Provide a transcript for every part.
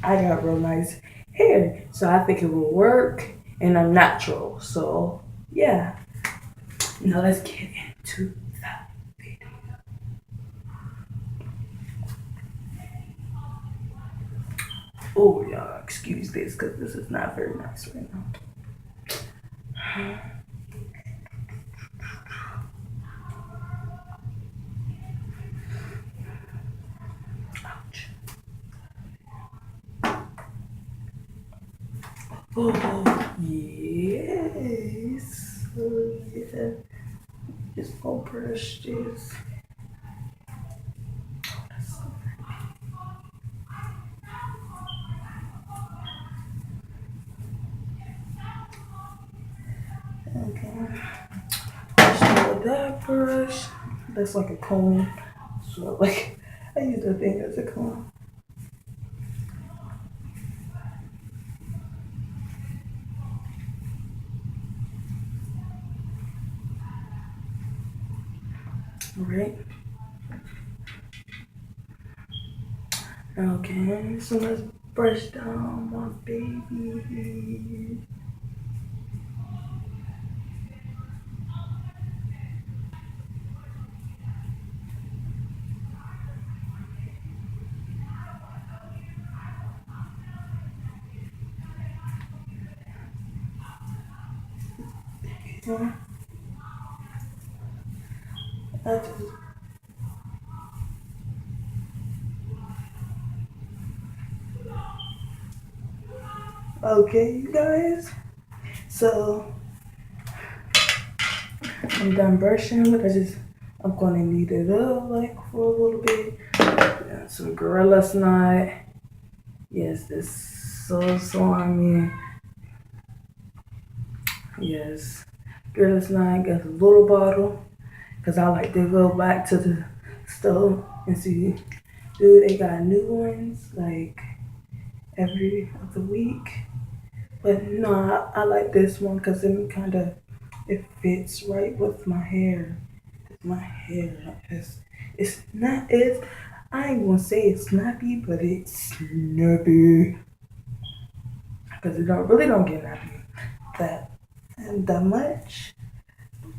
I got real nice hair, so I think it will work, and I'm natural. So yeah. Now let's get into the video. Oh y'all, excuse this because this is not very nice right now. Ouch. Oh yes. Oh yeah. Just gonna brush this. Okay. Brush with that brush. That's like a comb. So like I use that thing as a comb. Right? Okay, so let's brush down my baby. Yeah, I just, okay, you guys. So I'm done brushing, but I'm gonna knead it up like for a little bit. Yeah, some gorilla snot. Yes, this so slimy. Yes, gorilla snot. Got a little bottle, cause I like to go back to the stove and see, do they got new ones like every other week. But no, I like this one because it fits right with my hair. My hair is it's not it's I ain't gonna say it's snappy, but it's snappy because it don't get nappy that and that much.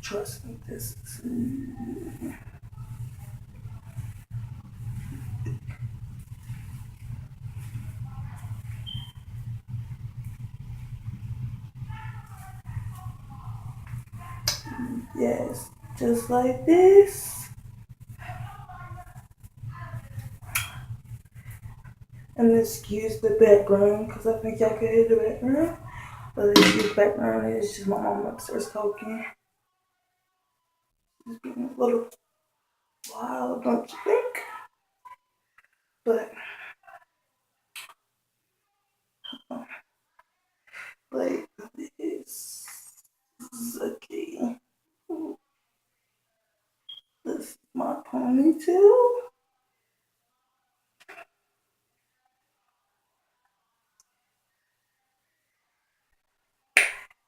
Trust me, this is yes, just like this. And excuse the background because I think y'all could hear the background. But excuse the background, it's just my mom upstairs talking. It's getting a little wild, don't you think? But like this. Okay. This is my ponytail.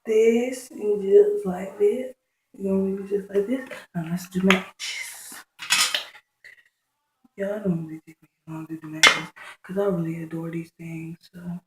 This and just like this. You're gonna leave it just like this. Now let's do matches. Yeah, I don't really think we can do the matches because I really adore these things. So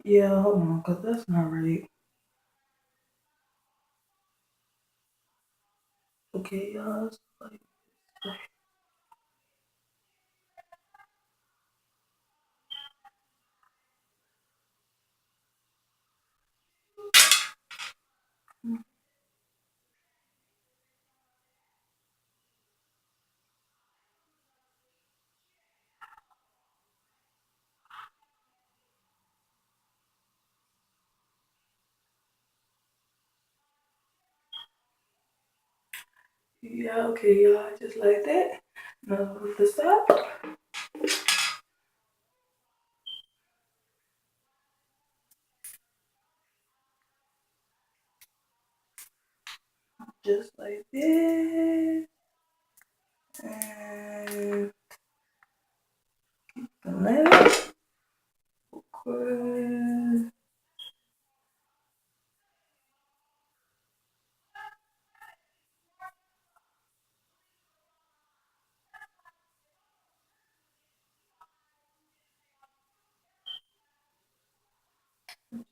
yeah, hold on, cause that's not right. Okay, y'all. It's like, Yeah, okay, y'all, just like that. Now with the side, just like this. And the left,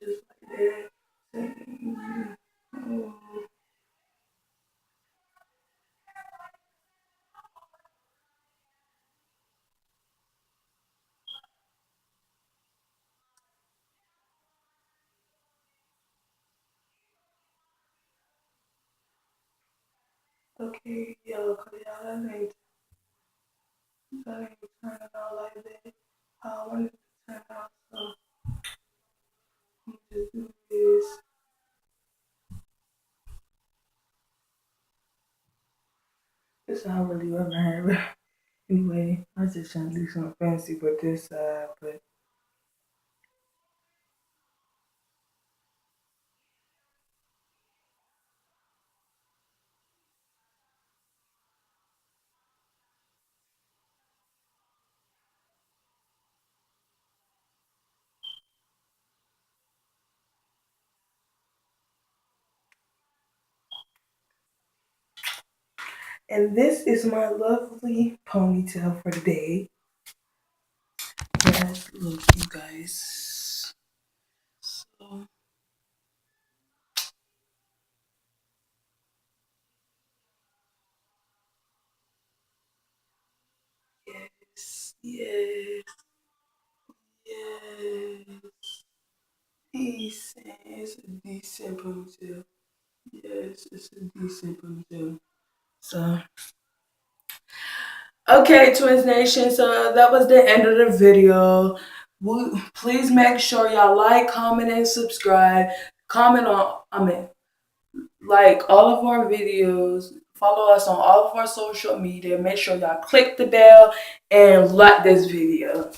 just like that. Oh, okay, y'all, cause y'all, that ain't turning out like that. How I wanted to turn out, so I'm just do this. This is how I really love my hair. Anyway, I was just trying to do something fancy with this side, but and this is my lovely ponytail for the day. Yes, look, you guys. So, yes, yes, yes. Decent. It's a decent ponytail. Yes, it's a decent ponytail. So, okay, Twins Nation. So that was the end of the video. Please make sure y'all like, comment, and subscribe. Comment on, like all of our videos. Follow us on all of our social media. Make sure y'all click the bell and like this video.